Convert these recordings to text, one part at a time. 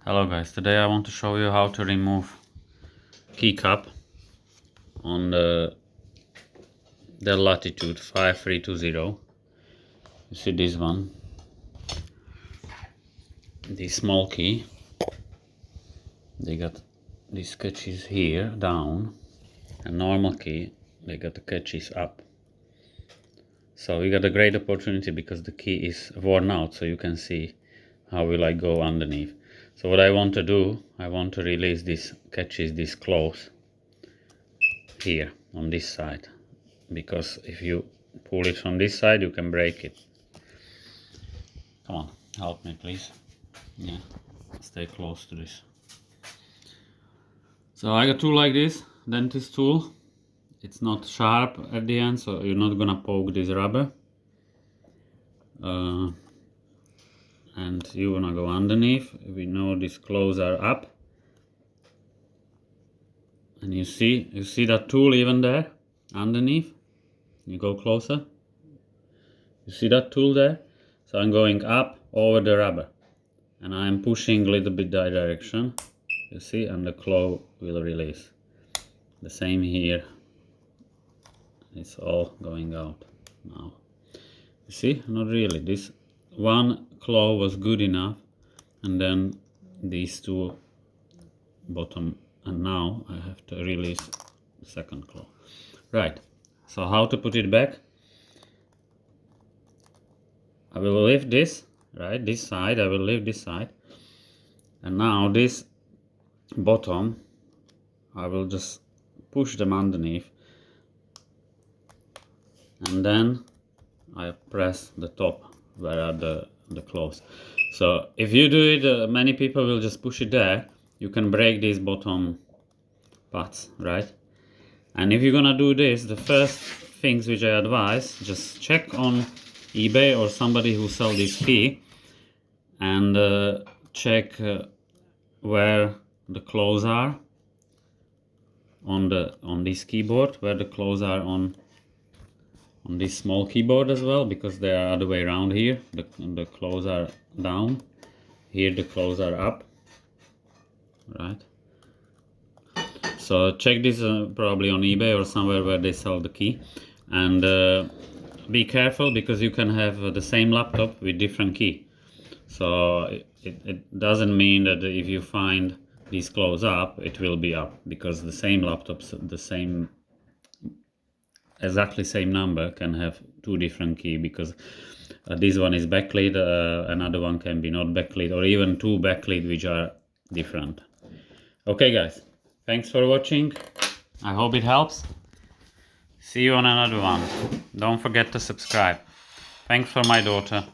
Hello guys, today I want to show you how to remove keycap on the Dell Latitude 5320. You see this one, the small key, they got these catches here down, and normal key they got the catches up. So we got a great opportunity because the key is worn out, so you can see how will I go underneath. So what I want to do, I want to release these catches, this close here on this side, because if you pull it from this side you can break it. Come on, help me please. Yeah, stay close to this. So I got a tool like this, dentist tool. It's not sharp at the end, so you're not gonna poke this rubber. And you wanna go underneath. We know these claws are up, and you see that tool even there underneath. You go closer, you see that tool there. So I'm going up over the rubber and I'm pushing a little bit that direction, you see, and the claw will release. The same here, it's all going out now. You see, not really, this one claw was good enough, and then these two bottom, and now I have to release the second claw. Right, so how to put it back? I will lift this, right, this side, I will lift this side, and now this bottom I will just push them underneath, and then I press the top where are the claws. So if you do it, many people will just push it there, you can break these bottom parts, right? And if you're gonna do this, the first things which I advise, just check on eBay or somebody who sells this key, and check where the claws are on this keyboard, where the claws are on this small keyboard as well, because they are other way around here. The claws are down, here the claws are up, right? So check this probably on eBay or somewhere where they sell the key, and be careful, because you can have the same laptop with different key. So it doesn't mean that if you find these claws up, it will be up, because the same laptops, the same exactly same number can have two different key, because this one is backlit, another one can be not backlit, or even two backlit which are different. Okay guys, thanks for watching, I hope it helps. See you on another one. Don't forget to subscribe. Thanks for my daughter.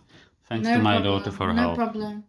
Thanks to my daughter for help. No problem.